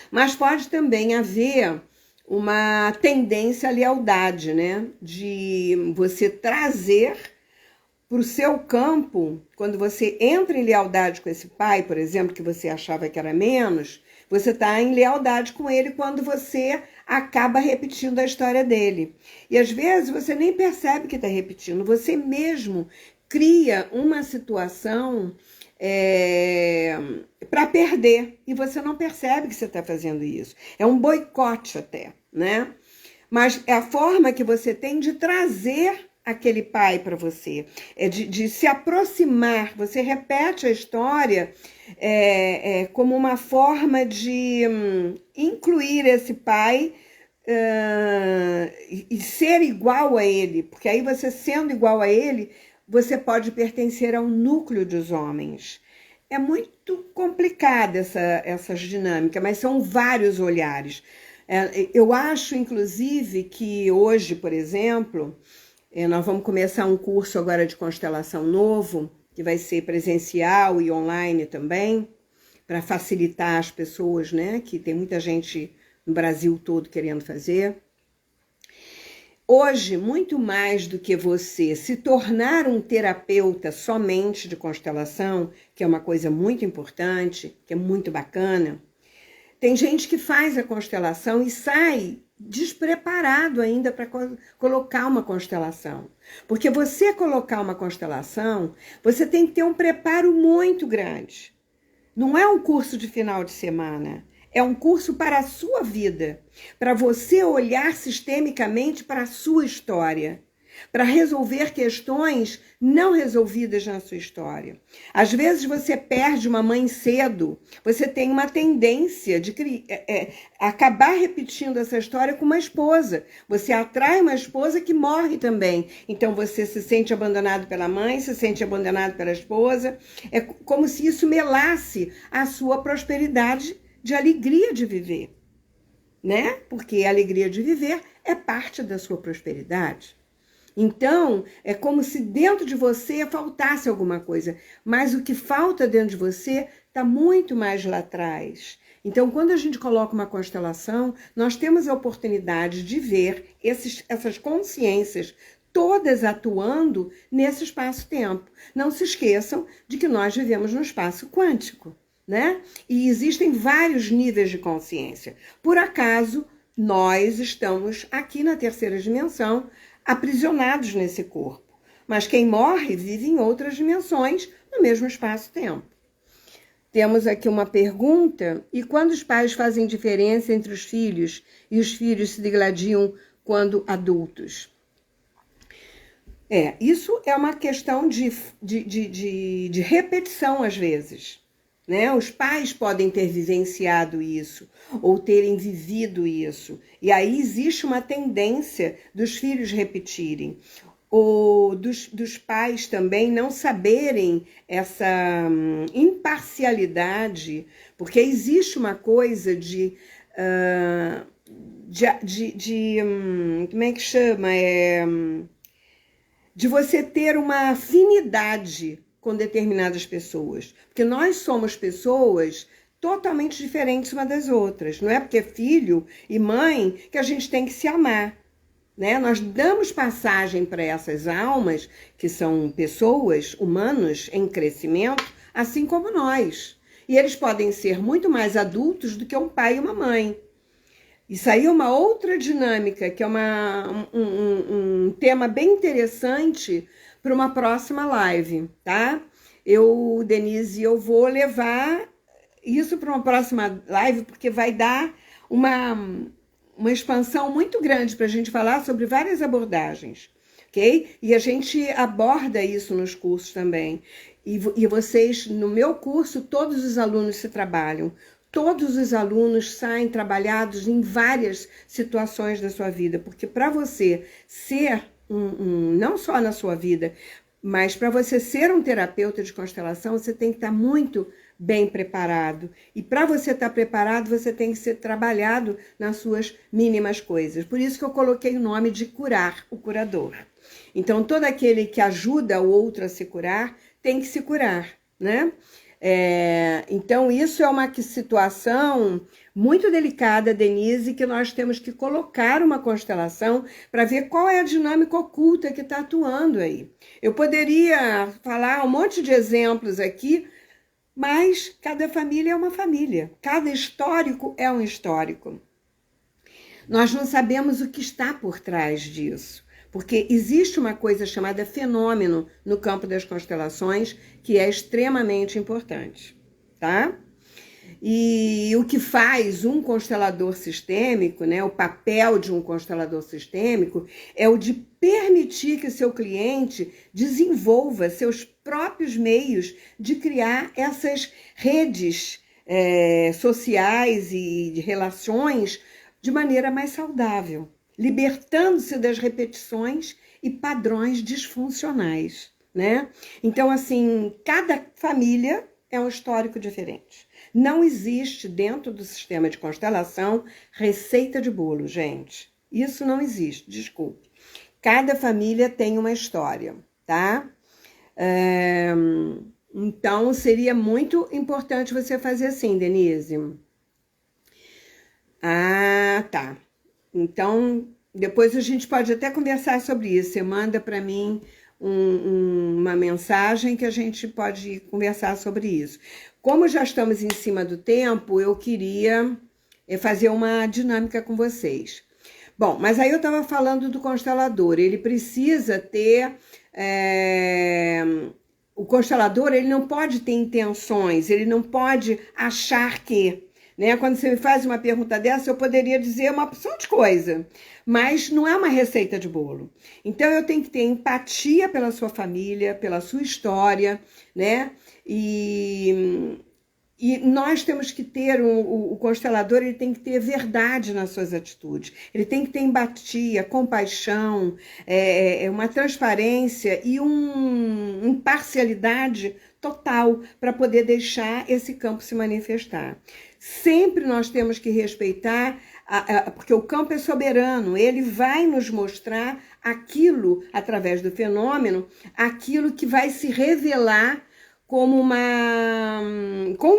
Speaker 1: Mas pode também haver uma tendência à lealdade, né? De você trazer para o seu campo, quando você entra em lealdade com esse pai, por exemplo, que você achava que era menos, você está em lealdade com ele quando você acaba repetindo a história dele. E às vezes você nem percebe que está repetindo, você mesmo cria uma situação para perder e você não percebe que você está fazendo isso. É um boicote até, né? Mas é a forma que você tem de trazer aquele pai para você, de se aproximar. Você repete a história como uma forma de incluir esse pai e ser igual a ele, porque aí você sendo igual a ele, você pode pertencer ao núcleo dos homens. É muito complicada essas dinâmicas, mas são vários olhares. Eu acho, inclusive, que hoje, por exemplo, nós vamos começar um curso agora de constelação novo, que vai ser presencial e online também, para facilitar as pessoas, né? Que tem muita gente no Brasil todo querendo fazer. Hoje, muito mais do que você se tornar um terapeuta somente de constelação, que é uma coisa muito importante, que é muito bacana, tem gente que faz a constelação e sai despreparado ainda para colocar uma constelação. Porque você colocar uma constelação, você tem que ter um preparo muito grande. Não é um curso de final de semana, é um curso para a sua vida, para você olhar sistemicamente para a sua história, para resolver questões não resolvidas na sua história. Às vezes você perde uma mãe cedo, você tem uma tendência de acabar repetindo essa história com uma esposa. Você atrai uma esposa que morre também. Então você se sente abandonado pela mãe, se sente abandonado pela esposa. É como se isso melasse a sua prosperidade de alegria de viver, né? Porque a alegria de viver é parte da sua prosperidade. Então, é como se dentro de você faltasse alguma coisa, mas o que falta dentro de você está muito mais lá atrás. Então, quando a gente coloca uma constelação, nós temos a oportunidade de ver essas consciências todas atuando nesse espaço-tempo. Não se esqueçam de que nós vivemos no espaço quântico, né? E existem vários níveis de consciência. Por acaso, nós estamos aqui na terceira dimensão, aprisionados nesse corpo. Mas quem morre vive em outras dimensões, no mesmo espaço-tempo. Temos aqui uma pergunta: e quando os pais fazem diferença entre os filhos e os filhos se degladiam quando adultos? Isso é uma questão de repetição às vezes, né? Os pais podem ter vivenciado isso ou terem vivido isso. E aí existe uma tendência dos filhos repetirem. Ou dos pais também não saberem essa imparcialidade, porque existe uma coisa como é que chama? De você ter uma afinidade com determinadas pessoas. Porque nós somos pessoas totalmente diferentes uma das outras. Não é porque é filho e mãe que a gente tem que se amar, né? Nós damos passagem para essas almas, que são pessoas, humanos em crescimento, assim como nós. E eles podem ser muito mais adultos do que um pai e uma mãe. Isso aí é uma outra dinâmica, que é um tema bem interessante para uma próxima live, tá? Denise, eu vou levar isso para uma próxima live, porque vai dar uma expansão muito grande para a gente falar sobre várias abordagens, ok? E a gente aborda isso nos cursos também. E vocês, no meu curso, todos os alunos se trabalham. Todos os alunos saem trabalhados em várias situações da sua vida, porque para você ser não só na sua vida, mas para você ser um terapeuta de constelação, você tem que estar muito bem preparado. E para você estar preparado, você tem que ser trabalhado nas suas mínimas coisas. Por isso que eu coloquei o nome de curar, o curador. Então, todo aquele que ajuda o outro a se curar, tem que se curar, né? Então, isso é uma situação muito delicada, Denise, que nós temos que colocar uma constelação para ver qual é a dinâmica oculta que está atuando aí. Eu poderia falar um monte de exemplos aqui, mas cada família é uma família, cada histórico é um histórico. Nós não sabemos o que está por trás disso. Porque existe uma coisa chamada fenômeno no campo das constelações que é extremamente importante, tá? E o que faz um constelador sistêmico, né, o papel de um constelador sistêmico, é o de permitir que seu cliente desenvolva seus próprios meios de criar essas redes sociais e de relações de maneira mais saudável, libertando-se das repetições e padrões disfuncionais, né? Então, assim, cada família é um histórico diferente. Não existe dentro do sistema de constelação receita de bolo, gente. Isso não existe, desculpe. Cada família tem uma história, tá? Então, seria muito importante você fazer assim, Denise. Ah, tá. Então, depois a gente pode até conversar sobre isso. Você manda para mim uma mensagem que a gente pode conversar sobre isso. Como já estamos em cima do tempo, eu queria fazer uma dinâmica com vocês. Bom, mas aí eu estava falando do constelador. Ele precisa ter... O constelador, ele não pode ter intenções, ele não pode achar que... Né? Quando você me faz uma pergunta dessa, eu poderia dizer uma opção de coisa, mas não é uma receita de bolo. Então, eu tenho que ter empatia pela sua família, pela sua história, né? E nós temos que ter, o constelador, ele tem que ter verdade nas suas atitudes, ele tem que ter empatia, compaixão, uma transparência e uma imparcialidade total para poder deixar esse campo se manifestar. Sempre nós temos que respeitar, porque o campo é soberano, ele vai nos mostrar aquilo, através do fenômeno, aquilo que vai se revelar como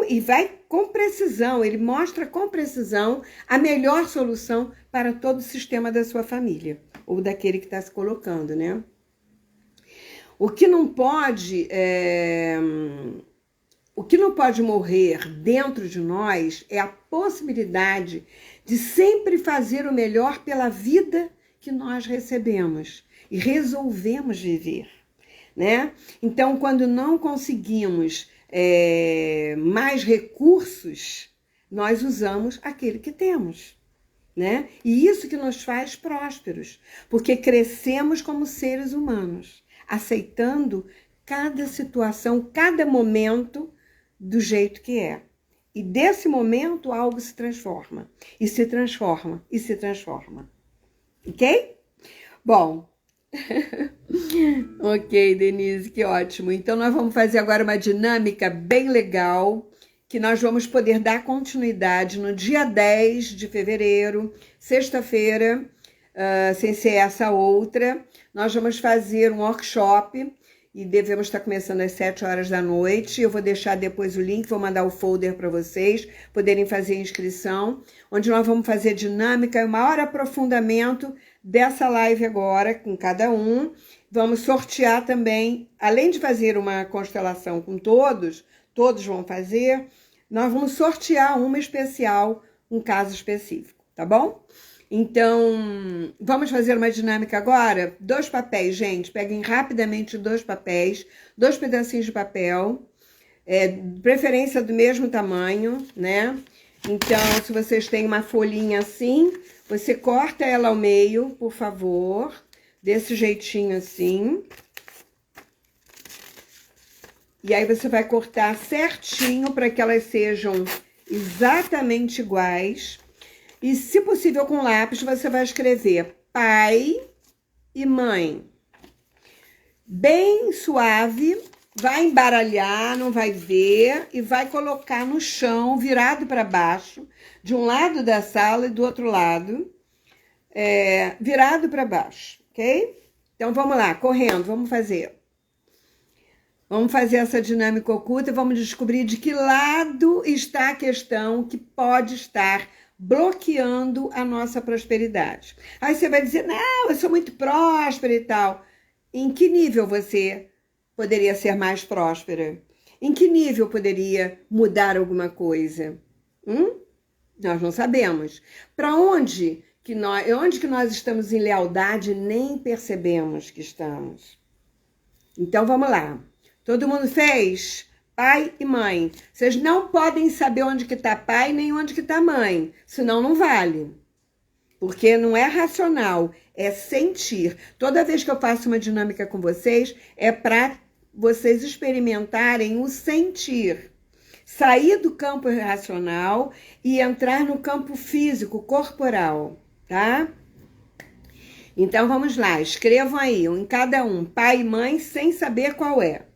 Speaker 1: e vai com precisão, ele mostra com precisão a melhor solução para todo o sistema da sua família, ou daquele que está se colocando, né? O que não pode morrer dentro de nós é a possibilidade de sempre fazer o melhor pela vida que nós recebemos e resolvemos viver, né? Então, quando não conseguimos mais recursos, nós usamos aquele que temos, né? E isso que nos faz prósperos, porque crescemos como seres humanos, aceitando cada situação, cada momento do jeito que é. E desse momento algo se transforma, e se transforma, e se transforma. Ok? Bom, ok, Denise, que ótimo. Então, nós vamos fazer agora uma dinâmica bem legal, que nós vamos poder dar continuidade no dia 10 de fevereiro, sexta-feira, sem ser essa outra. Nós vamos fazer um workshop e devemos estar começando às 7 horas da noite. Eu vou deixar depois o link, vou mandar o folder para vocês poderem fazer a inscrição, onde nós vamos fazer dinâmica e o maior aprofundamento dessa live agora, com cada um. Vamos sortear também, além de fazer uma constelação com todos vão fazer, nós vamos sortear uma especial, um caso específico, tá bom? Então, vamos fazer uma dinâmica agora? 2 papéis, gente. Peguem rapidamente 2 papéis, 2 pedacinhos de papel, de preferência do mesmo tamanho, né? Então, se vocês têm uma folhinha assim, você corta ela ao meio, por favor, desse jeitinho assim. E aí você vai cortar certinho para que elas sejam exatamente iguais. E, se possível, com lápis, você vai escrever pai e mãe. Bem suave, vai embaralhar, não vai ver, e vai colocar no chão, virado para baixo, de um lado da sala e do outro lado, virado para baixo, ok? Então, vamos lá, correndo, vamos fazer. Vamos fazer essa dinâmica oculta e vamos descobrir de que lado está a questão que pode estar bloqueando a nossa prosperidade. Aí você vai dizer, não, eu sou muito próspera e tal. Em que nível você poderia ser mais próspera? Em que nível poderia mudar alguma coisa? Nós não sabemos. Para onde que nós estamos em lealdade e nem percebemos que estamos? Então, vamos lá. Todo mundo fez? Pai e mãe. Vocês não podem saber onde que está pai nem onde que está mãe, senão não vale. Porque não é racional, é sentir. Toda vez que eu faço uma dinâmica com vocês, é para vocês experimentarem o sentir. Sair do campo racional e entrar no campo físico, corporal, tá? Então, vamos lá, escrevam aí, em cada um, pai e mãe, sem saber qual é.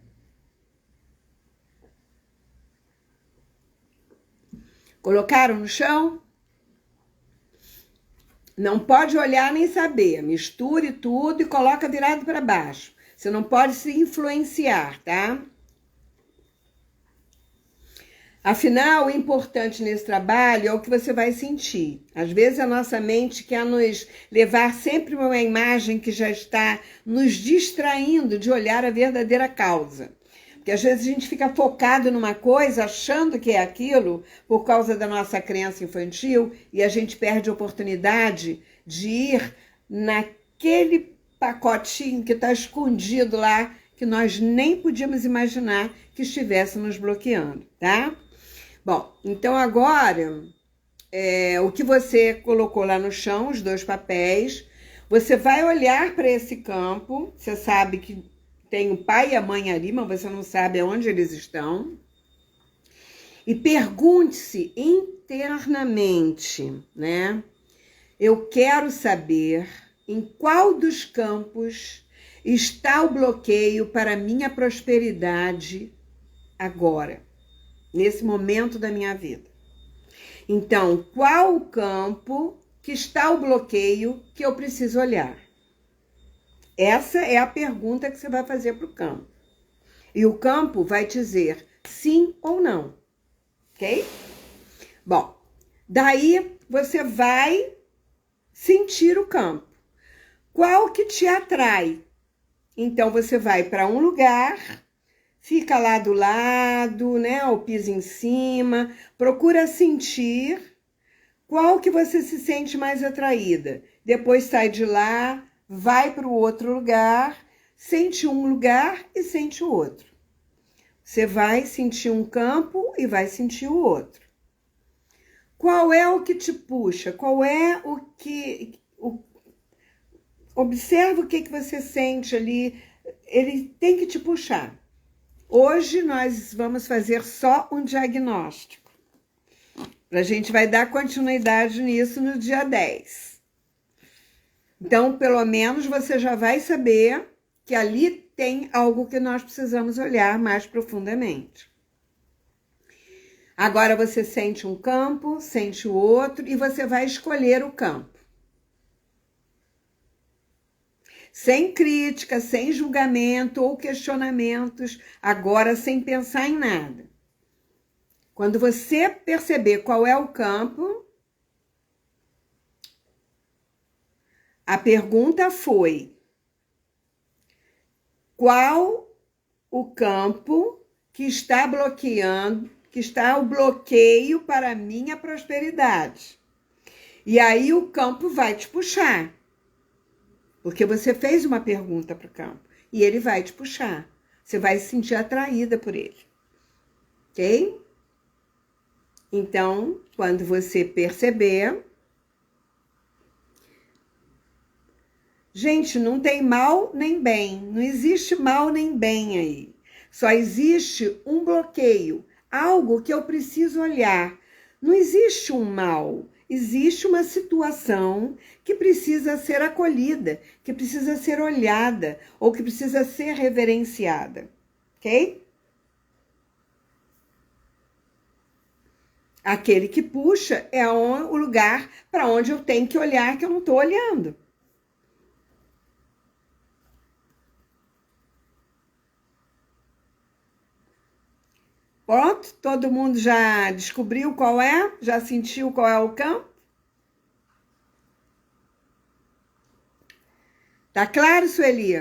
Speaker 1: Colocaram no chão? Não pode olhar nem saber, misture tudo e coloca virado para baixo. Você não pode se influenciar, tá? Afinal, o importante nesse trabalho é o que você vai sentir. Às vezes a nossa mente quer nos levar sempre para uma imagem que já está nos distraindo de olhar a verdadeira causa. Porque às vezes a gente fica focado numa coisa, achando que é aquilo, por causa da nossa crença infantil, e a gente perde a oportunidade de ir naquele pacotinho que está escondido lá, que nós nem podíamos imaginar que estivesse nos bloqueando, tá? Bom, então agora, o que você colocou lá no chão, os 2 papéis, você vai olhar para esse campo, você sabe que tem o pai e a mãe ali, mas você não sabe aonde eles estão, e pergunte-se internamente, né? Eu quero saber em qual dos campos está o bloqueio para a minha prosperidade agora, nesse momento da minha vida. Então, qual o campo que está o bloqueio que eu preciso olhar? Essa é a pergunta que você vai fazer para o campo. E o campo vai dizer sim ou não, ok? Bom, daí você vai sentir o campo. Qual que te atrai? Então, você vai para um lugar, fica lá do lado, né, ou pisa em cima, procura sentir qual que você se sente mais atraída. Depois sai de lá, vai para o outro lugar, sente um lugar e sente o outro. Você vai sentir um campo e vai sentir o outro. Qual é o que te puxa? Qual é o que... Observa o que você sente ali. Ele tem que te puxar. Hoje nós vamos fazer só um diagnóstico. A gente vai dar continuidade nisso no dia 10. Então, pelo menos você já vai saber que ali tem algo que nós precisamos olhar mais profundamente. Agora você sente um campo, sente o outro e você vai escolher o campo. Sem crítica, sem julgamento ou questionamentos, agora sem pensar em nada. Quando você perceber qual é o campo, a pergunta foi: qual o campo que está bloqueando, que está o bloqueio para a minha prosperidade? E aí o campo vai te puxar. Porque você fez uma pergunta para o campo e ele vai te puxar. Você vai se sentir atraída por ele. Ok? Então, quando você perceber... Gente, não tem mal nem bem. Não existe mal nem bem aí. Só existe um bloqueio. Algo que eu preciso olhar. Não existe um mal. Existe uma situação que precisa ser acolhida, que precisa ser olhada ou que precisa ser reverenciada, ok? Aquele que puxa é o lugar para onde eu tenho que olhar que eu não estou olhando. Pronto? Todo mundo já descobriu qual é? Já sentiu qual é o campo? Tá claro, Sueli?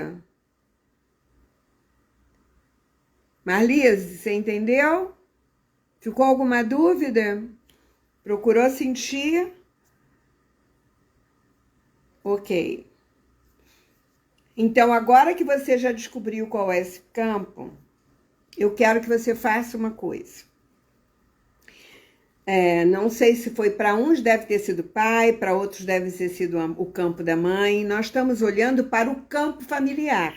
Speaker 1: Marlise, você entendeu? Ficou alguma dúvida? Procurou sentir? Ok. Então, agora que você já descobriu qual é esse campo, eu quero que você faça uma coisa. Não sei se foi para uns deve ter sido pai, para outros deve ter sido o campo da mãe. Nós estamos olhando para o campo familiar.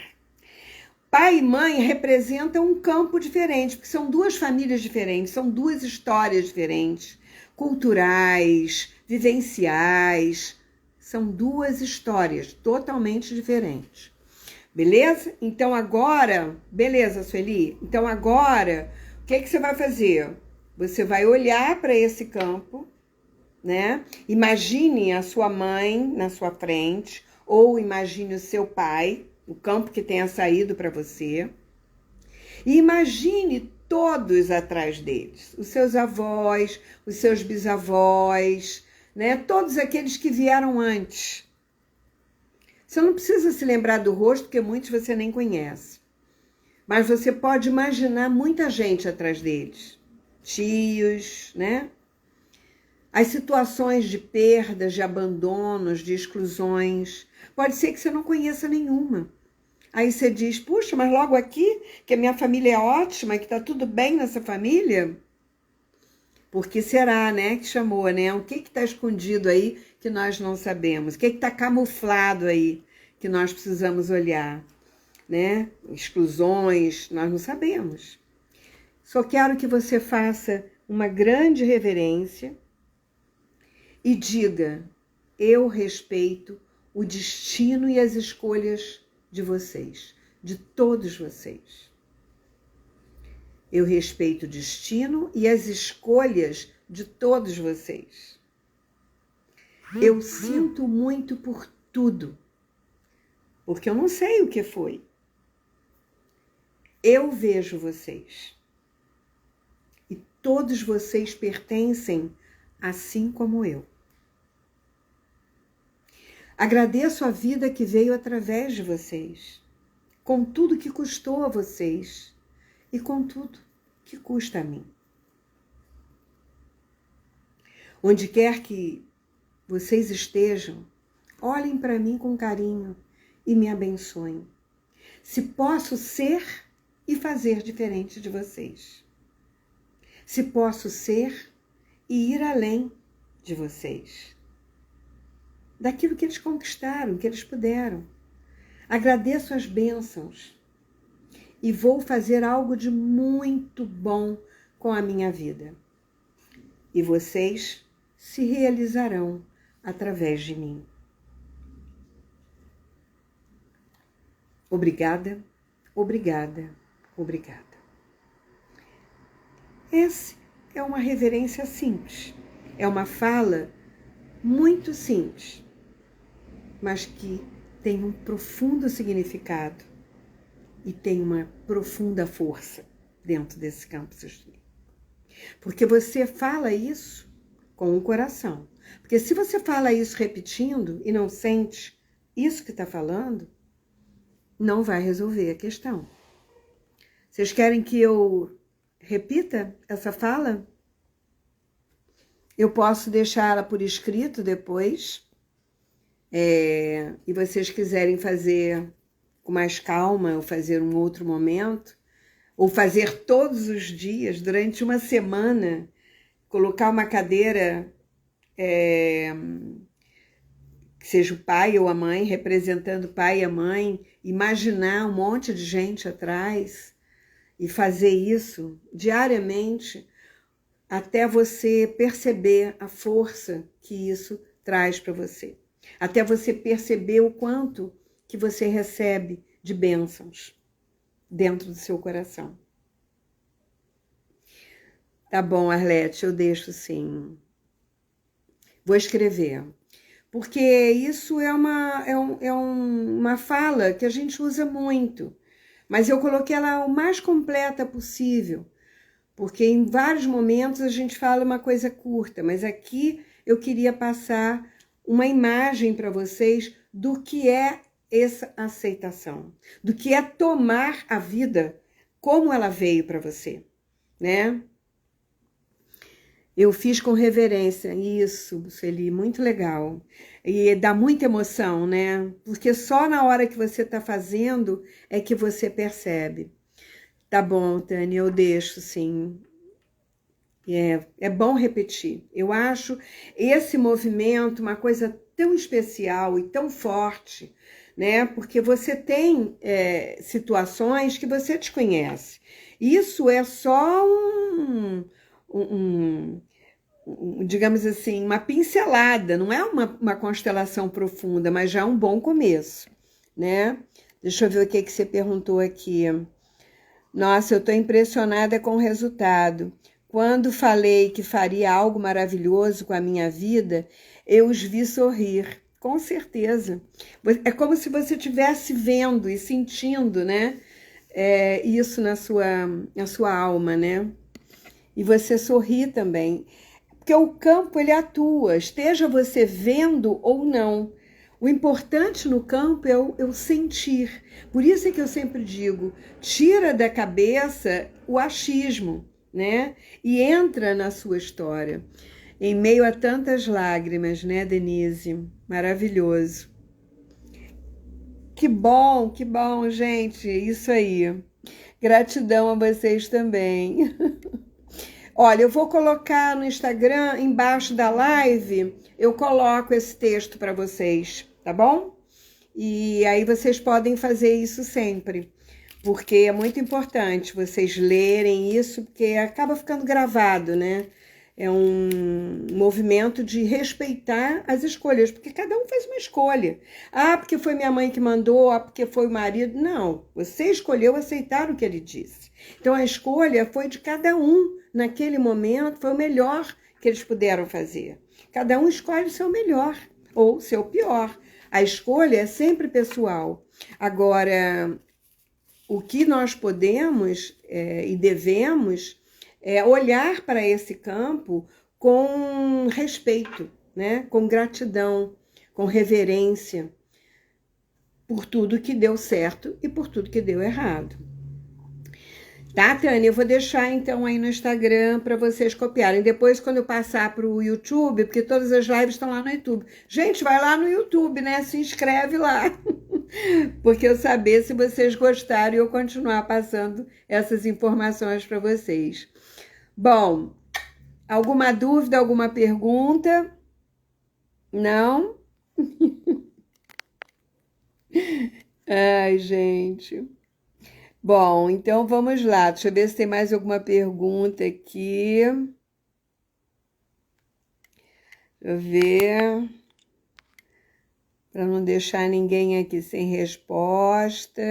Speaker 1: Pai e mãe representam um campo diferente, porque são 2 famílias diferentes, são 2 histórias diferentes, culturais, vivenciais, são duas histórias totalmente diferentes. Beleza? Então agora, beleza, Sueli? Então agora, o que você vai fazer? Você vai olhar para esse campo, né? Imagine a sua mãe na sua frente, ou imagine o seu pai, o campo que tenha saído para você. E imagine todos atrás deles, os seus avós, os seus bisavós, né? Todos aqueles que vieram antes. Você não precisa se lembrar do rosto, porque muitos você nem conhece. Mas você pode imaginar muita gente atrás deles. Tios, né? As situações de perdas, de abandonos, de exclusões. Pode ser que você não conheça nenhuma. Aí você diz, puxa, mas logo aqui, que a minha família é ótima, que está tudo bem nessa família? Por que será, né, que chamou, né? O que está escondido aí que nós não sabemos? O que está camuflado aí que nós precisamos olhar, né? Exclusões, nós não sabemos. Só quero que você faça uma grande reverência e diga, eu respeito o destino e as escolhas de vocês, de todos vocês. Eu respeito o destino e as escolhas de todos vocês. Eu sinto muito por tudo, porque eu não sei o que foi. Eu vejo vocês. E todos vocês pertencem assim como eu. Agradeço a vida que veio através de vocês, com tudo que custou a vocês e com tudo que custa a mim. Onde quer que vocês estejam, olhem para mim com carinho e me abençoem. Se posso ser e fazer diferente de vocês. Se posso ser e ir além de vocês. Daquilo que eles conquistaram, que eles puderam. Agradeço as bênçãos e vou fazer algo de muito bom com a minha vida. E vocês se realizarão através de mim. Obrigada, obrigada, obrigada. Essa é uma reverência simples, é uma fala muito simples, mas que tem um profundo significado e tem uma profunda força dentro desse campo sistêmico. Porque você fala isso com o coração. Porque se você fala isso repetindo e não sente isso que está falando, não vai resolver a questão. Vocês querem que eu repita essa fala? Eu posso deixá-la por escrito depois. E vocês quiserem fazer com mais calma, ou fazer um outro momento, ou fazer todos os dias, durante uma semana, colocar uma cadeira, que seja o pai ou a mãe, representando o pai e a mãe, imaginar um monte de gente atrás e fazer isso diariamente, até você perceber a força que isso traz para você. Até você perceber o quanto que você recebe de bênçãos dentro do seu coração. Tá bom, Arlete, eu deixo sim. Vou escrever. Porque isso é uma fala que a gente usa muito. Mas eu coloquei ela o mais completa possível. Porque em vários momentos a gente fala uma coisa curta, mas aqui eu queria passar uma imagem para vocês do que é essa aceitação, do que é tomar a vida como ela veio para você, né? Eu fiz com reverência, isso, Sueli, muito legal. E dá muita emoção, né? Porque só na hora que você está fazendo é que você percebe. Tá bom, Tânia, eu deixo, sim. É bom repetir. Eu acho esse movimento uma coisa tão especial e tão forte, né? Porque você tem situações que você desconhece. Isso é só digamos assim, uma pincelada, não é uma constelação profunda, mas já um bom começo, né? Deixa eu ver o que você perguntou aqui. Nossa, eu estou impressionada com o resultado. Quando falei que faria algo maravilhoso com a minha vida, eu os vi sorrir. Com certeza. É como se você estivesse vendo e sentindo, né? Isso na sua alma, né? E você sorri também. Porque o campo, ele atua, esteja você vendo ou não. O importante no campo é o sentir. Por isso é que eu sempre digo, tira da cabeça o achismo, né? E entra na sua história. Em meio a tantas lágrimas, né, Denise? Maravilhoso. Que bom, gente. Isso aí. Gratidão a vocês também. Olha, eu vou colocar no Instagram, embaixo da live, eu coloco esse texto para vocês, tá bom? E aí vocês podem fazer isso sempre, porque é muito importante vocês lerem isso, porque acaba ficando gravado, né? É um movimento de respeitar as escolhas, porque cada um faz uma escolha. Ah, porque foi minha mãe que mandou, ah, porque foi o marido. Não, você escolheu aceitar o que ele disse. Então a escolha foi de cada um naquele momento, foi o melhor que eles puderam fazer. Cada um escolhe o seu melhor ou o seu pior. A escolha é sempre pessoal. Agora, o que nós podemos e devemos é olhar para esse campo com respeito, né? Com gratidão, com reverência por tudo que deu certo e por tudo que deu errado. Tá, Tânia? Eu vou deixar então aí no Instagram para vocês copiarem. Depois, quando eu passar para o YouTube, porque todas as lives estão lá no YouTube. Gente, vai lá no YouTube, né? Se inscreve lá. Porque eu saber se vocês gostaram e eu continuar passando essas informações para vocês. Bom, alguma dúvida, alguma pergunta? Não? Ai, gente. Bom, então vamos lá. Deixa eu ver se tem mais alguma pergunta aqui. Deixa eu ver. Para não deixar ninguém aqui sem resposta.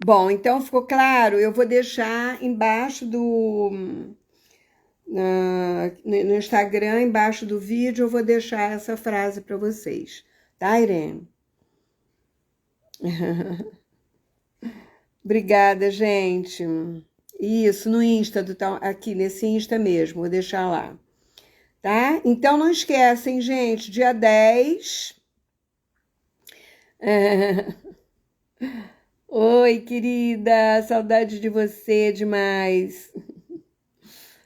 Speaker 1: Bom, então ficou claro? Eu vou deixar embaixo no Instagram, embaixo do vídeo, eu vou deixar essa frase para vocês. Tá, Irene? Obrigada, gente. Isso, no Insta, aqui nesse Insta mesmo, vou deixar lá. Tá? Então não esquecem, gente, dia 10. Oi, querida, saudade de você demais.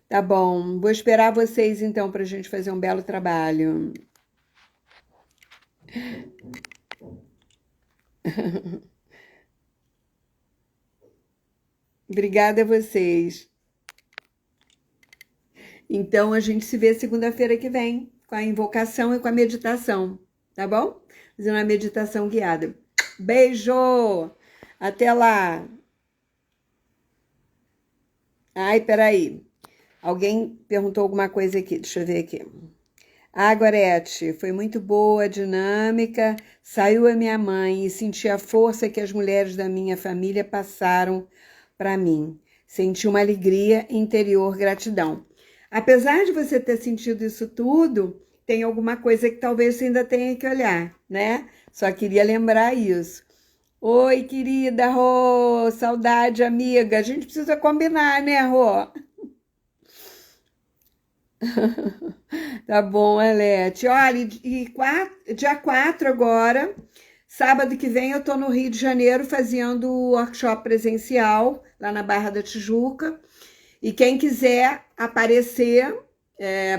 Speaker 1: Tá bom, vou esperar vocês então para a gente fazer um belo trabalho. Obrigada a vocês. Então a gente se vê segunda-feira que vem com a invocação e com a meditação, tá bom? Fazendo uma meditação guiada. Beijo! Até lá! Ai, peraí. Alguém perguntou alguma coisa aqui, deixa eu ver aqui. Ah, Gorete, foi muito boa, dinâmica. Saiu a minha mãe e senti a força que as mulheres da minha família passaram para mim. Senti uma alegria interior, gratidão. Apesar de você ter sentido isso tudo, tem alguma coisa que talvez você ainda tenha que olhar, né? Só queria lembrar isso. Oi, querida Rô, saudade, amiga. A gente precisa combinar, né, Rô? Tá bom, Alete. Olha, dia 4 agora, sábado que vem, eu tô no Rio de Janeiro fazendo o workshop presencial, lá na Barra da Tijuca. E quem quiser aparecer,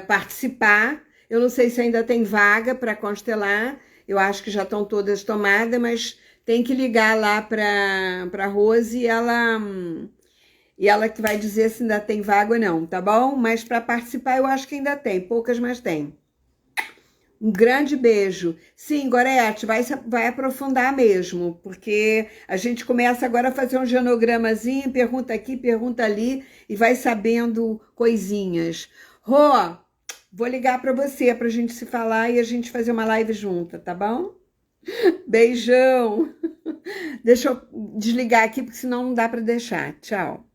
Speaker 1: participar, eu não sei se ainda tem vaga para constelar, eu acho que já estão todas tomadas, mas tem que ligar lá para a Rose e ela que vai dizer se ainda tem vaga ou não, tá bom? Mas para participar eu acho que ainda tem, poucas, mas tem. Um grande beijo. Sim, Gorete, vai aprofundar mesmo, porque a gente começa agora a fazer um genogramazinho, pergunta aqui, pergunta ali, e vai sabendo coisinhas. Rô, vou ligar para você para a gente se falar e a gente fazer uma live junta, tá bom? Beijão. Deixa eu desligar aqui, porque senão não dá para deixar. Tchau.